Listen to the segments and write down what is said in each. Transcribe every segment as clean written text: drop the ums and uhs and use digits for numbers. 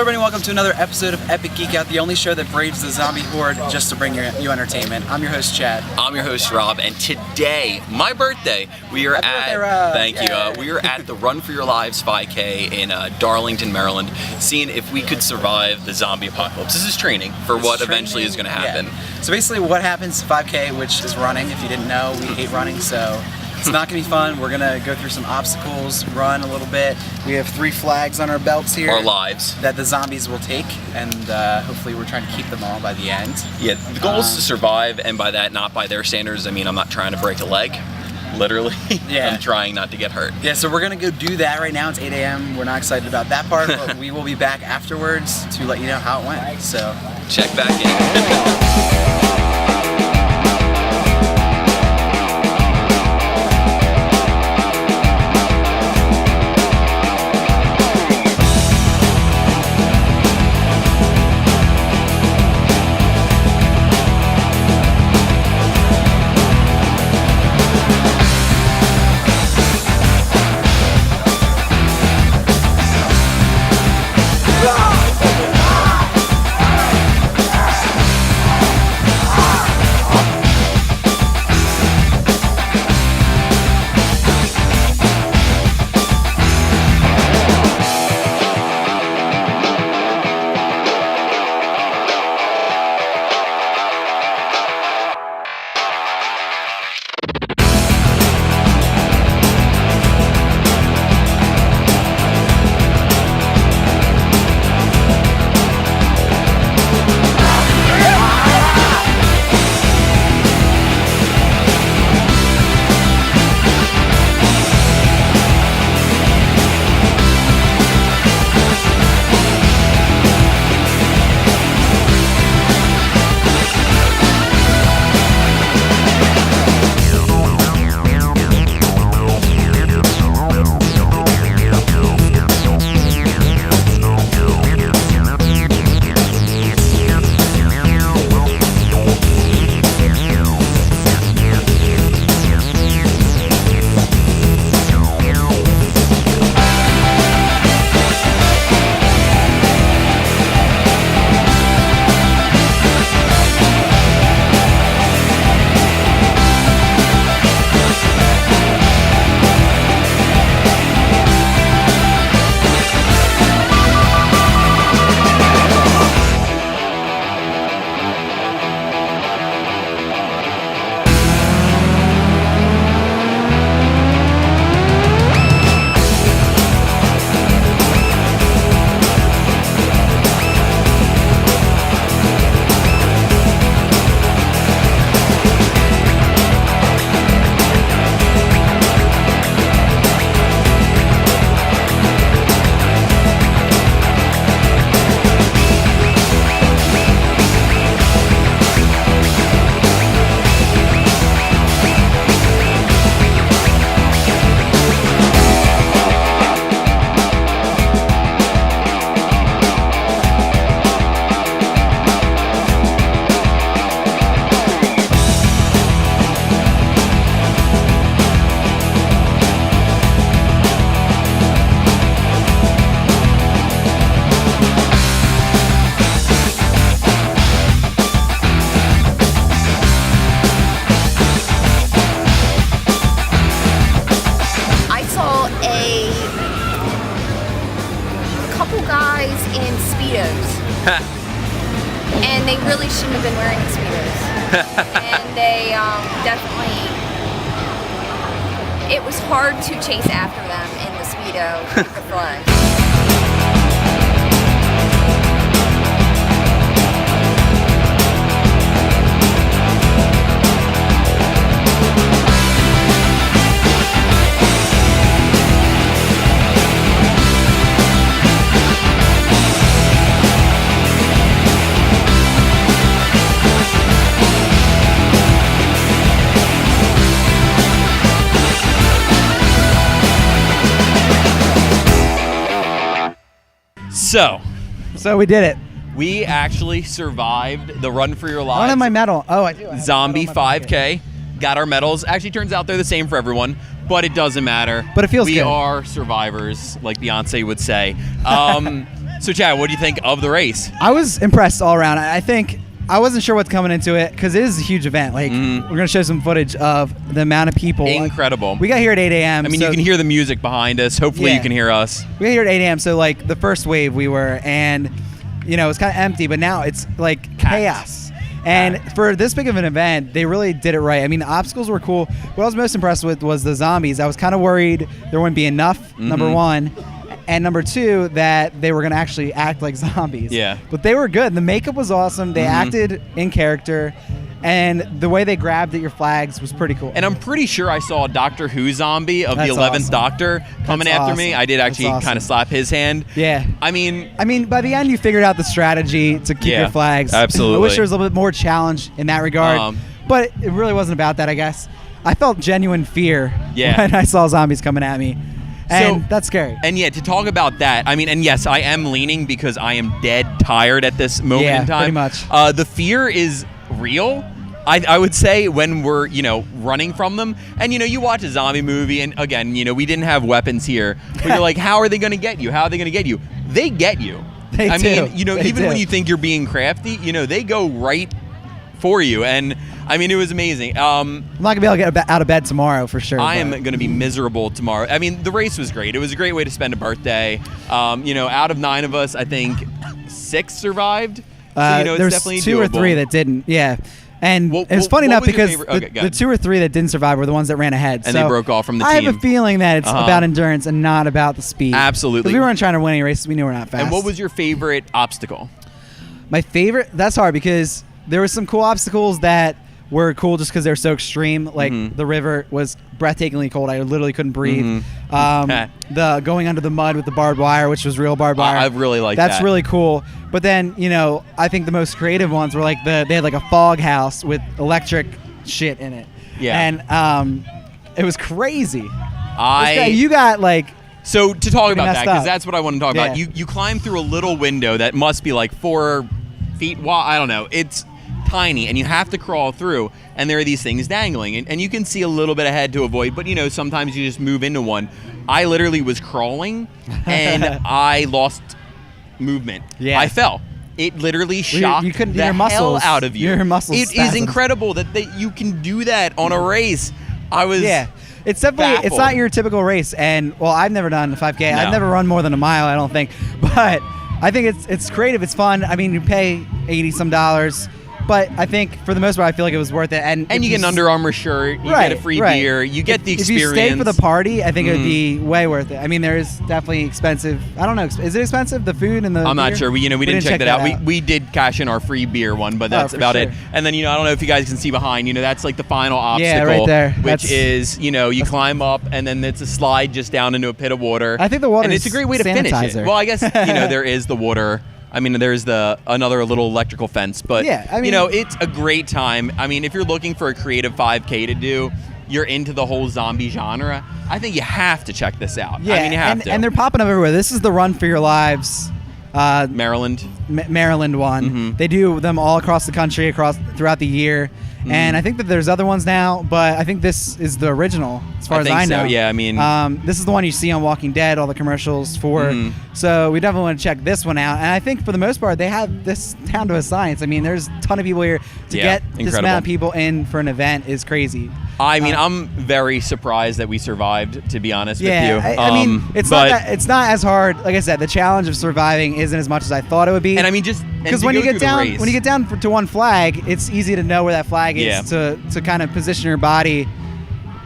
everybody, welcome to another episode of Epic Geek Out, the only show that braves the zombie horde just to bring you entertainment. I'm your host, Chad. I'm your host, Rob, and today, my birthday, we are we are at the Run for Your Lives 5K in Darlington, Maryland, seeing if we could survive the zombie apocalypse. This is training for what eventually is going to happen. Yeah. So basically what happens 5K, which is running, if you didn't know, we hate running, so it's not going to be fun. We're going to go through some obstacles, run a little bit. We have 3 flags on our belts here. Our lives. That the zombies will take, and hopefully we're trying to keep them all by the end. Yeah, the goal is to survive, and by that, not by their standards. I mean, I'm not trying to break a leg, literally. Yeah. I'm trying not to get hurt. Yeah, so we're going to go do that right now. It's 8 a.m. We're not excited about that part, but we will be back afterwards to let you know how it went. So check back in. And they really shouldn't have been wearing Speedos. And they definitely, it was hard to chase after them in the Speedo with the flag. So we did it. We actually survived the Run for Your Lives. I don't have my medal. Oh, I do. Zombie 5K. Got our medals. Actually, turns out they're the same for everyone, but it doesn't matter. But it feels good. We are survivors, like Beyonce would say. So, Chad, what do you think of the race? I was impressed all around. I think I wasn't sure what's coming into it because it is a huge event. Like, we're going to show some footage of the amount of people. Incredible. We got here at 8 a.m. I mean, you can hear the music behind us. Hopefully, you can hear us. We got here at 8 a.m. So, like, the first wave we were, and, you know, it's kind of empty, but now it's, like, chaos. And for this big of an event, they really did it right. I mean, the obstacles were cool. What I was most impressed with was the zombies. I was kind of worried there wouldn't be enough, number one. And number two, that they were going to actually act like zombies. Yeah. But they were good. The makeup was awesome. They acted in character. And the way they grabbed at your flags was pretty cool. And I'm pretty sure I saw a Doctor Who zombie of the 11th Doctor coming after me. I did actually kind of slap his hand. Yeah. I mean, by the end, you figured out the strategy to keep your flags. Absolutely. I wish there was a little bit more challenge in that regard. But it really wasn't about that, I guess. I felt genuine fear when I saw zombies coming at me. And that's scary. And to talk about that, I mean, and yes, I am leaning because I am dead tired at this moment in time. Pretty much. The fear is real. I would say when we're, running from them. And, you watch a zombie movie, and again, we didn't have weapons here. But you're like, how are they going to get you? How are they going to get you? They get you. They do. Even when you think you're being crafty, they go right for you. And I mean, it was amazing. I'm not going to be able to get out of bed tomorrow for sure. I am going to be miserable tomorrow. I mean, the race was great. It was a great way to spend a birthday. Out of 9 of us, I think 6 survived. So, there's it's definitely 2 doable. or 3 that didn't. Yeah. And it was funny enough because the 2 or 3 that didn't survive were the ones that ran ahead. And they broke off from the team. I team. have a feeling that it's about endurance and not about the speed. Absolutely. Because we weren't trying to win any races. We knew we're not fast. And what was your favorite obstacle? My favorite? That's hard because there were some cool obstacles that were cool just because they're so extreme. Like the river was breathtakingly cold. I literally couldn't breathe. The going under the mud with the barbed wire, which was real barbed wire. I really like that. That's really cool. But then, I think the most creative ones were like they had like a fog house with electric shit in it. Yeah. And it was crazy. You got like... So to talk about that, because up. that's what I want to talk about. You climb through a little window that must be like 4 feet wide. I don't know. It's tiny, and you have to crawl through, and there are these things dangling, and you can see a little bit ahead to avoid, but sometimes you just move into one. I literally was crawling, and I lost movement. Yeah. I fell. It literally shocked the hell out of you. Your muscles It is incredible that you can do that on a race. I was It's definitely baffled. It's not your typical race, and I've never done a 5K. No. I've never run more than a mile, I don't think, but I think it's creative. It's fun. I mean, you pay $80 some. But I think for the most part, I feel like it was worth it. And you get an Under Armour shirt, you get a free beer, you get the experience. If you stay for the party, I think it would be way worth it. I mean, there is definitely expensive. I don't know. Is it expensive, the food and the I'm beer? not sure. We didn't check that out. We did cash in our free beer one, but that's about it. And then, I don't know if you guys can see behind, that's like the final obstacle. Right there. Which is, you climb up and then it's a slide just down into a pit of water. I think the water and it's a great way to finish it. Well, I guess, there is the water. I mean, there's another little electrical fence, but it's a great time. I mean, if you're looking for a creative 5K to do, you're into the whole zombie genre, I think you have to check this out. Yeah, I mean, you have to. And they're popping up everywhere. This is the Run for Your Lives Maryland one. They do them all across the country, throughout the year. And I think that there's other ones now, but I think this is the original, as far as I know. So. Yeah, I mean, this is the one you see on Walking Dead, all the commercials for. So we definitely want to check this one out. And I think for the most part, they have this down to a science. I mean, there's a ton of people here. To get this amount of people in for an event is crazy. I mean, I'm very surprised that we surved, to be honest with you. I mean, it's not as hard. Like I said, the challenge of surviving isn't as much as I thought it would be. And I mean, because when you get down to one flag, it's easy to know where that flag is to kind of position your body.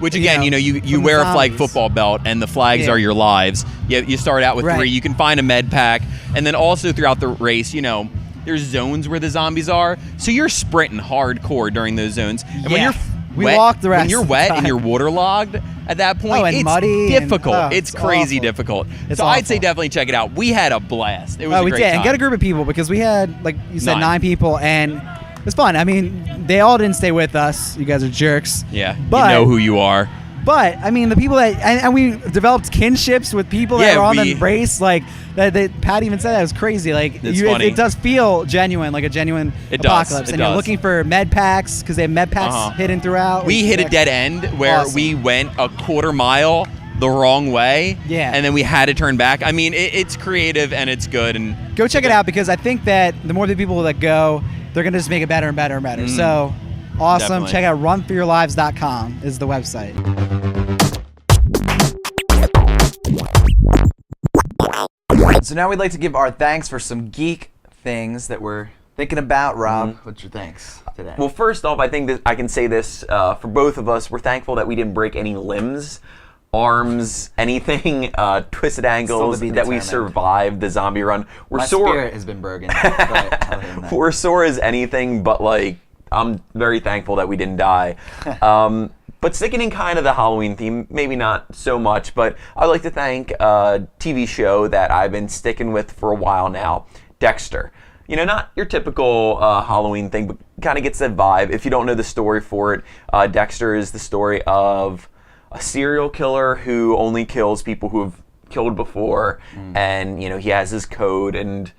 Which again, you wear a flag football belt, and the flags are your lives. You start out with 3. You can find a med pack, and then also throughout the race, there's zones where the zombies are, so you're sprinting hardcore during those zones. And when you're when you're wet and you're waterlogged at that point, and it's muddy difficult. It's crazy awful. difficult. It's so awful. I'd say definitely check it out. We had a blast. It was a great time. And get a group of people, because we had, like you said, 9 people, and it was fun. I mean, they all didn't stay with us. You guys are jerks. Yeah, but, you know who you are. But I mean, the people that and we developed kinships with people that were on the race. Like that Pat even said that was crazy. Like it does feel genuine, like a genuine apocalypse. And you're looking for med packs because they have med packs hidden throughout. We hit a dead end where we went a quarter mile the wrong way. Yeah. And then we had to turn back. I mean, it's creative and it's good. And go check it out, because I think that the more the people that go, they're going to just make it better and better and better. So awesome. Definitely. Check out runforyourlives.com is the website. So now we'd like to give our thanks for some geek things that we're thinking about. Rob, what's your thanks today? Well, first off, I think that I can say this for both of us. We're thankful that we didn't break any limbs, arms, anything, twisted ankles, that we survived the zombie run. My spirit has been broken. But other than that. We're sore as anything, but like, I'm very thankful that we didn't die. But sticking in kind of the Halloween theme, maybe not so much, but I'd like to thank a TV show that I've been sticking with for a while now, Dexter. You know, not your typical Halloween thing, but kind of gets that vibe. If you don't know the story for it, Dexter is the story of a serial killer who only kills people who have killed before, and you know, he has his code and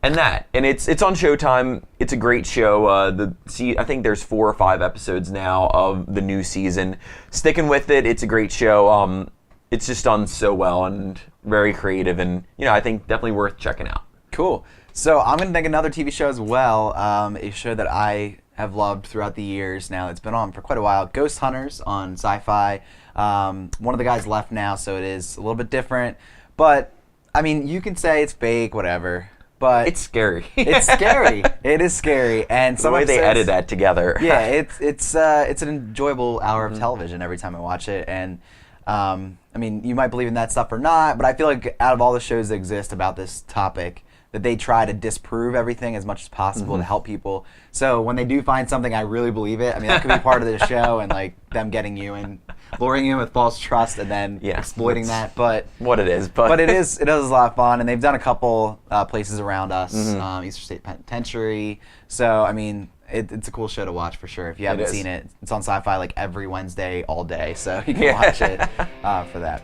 that. And it's on Showtime. It's a great show. I think there's 4 or 5 episodes now of the new season. Sticking with it, it's a great show. It's just done so well and very creative, and you know, I think definitely worth checking out. Cool. So I'm going to thank another TV show as well, a show that I have loved throughout the years now. It's been on for quite a while. Ghost Hunters on Sci-Fi. One of the guys left now, so it is a little bit different. But, I mean, you can say it's fake, whatever. But It's scary. it's scary. It is scary. And The way they edit that together. Yeah, it's an enjoyable hour of television every time I watch it. And, I mean, you might believe in that stuff or not, but I feel like out of all the shows that exist about this topic, that they try to disprove everything as much as possible to help people. So when they do find something, I really believe it. I mean, that could be part of the show, and like them getting you and luring you in with false trust and then exploiting that. But what it is, but it is a lot of fun, and they've done a couple places around us, Eastern State Penitentiary. So I mean, it's a cool show to watch for sure. If you haven't seen it, it's on Sci-Fi like every Wednesday all day, so you can watch it for that.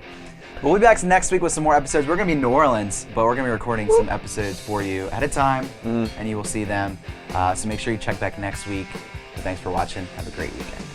We'll be back next week with some more episodes. We're going to be in New Orleans, but we're going to be recording some episodes for you at a time, and you will see them. So make sure you check back next week. Thanks for watching. Have a great weekend.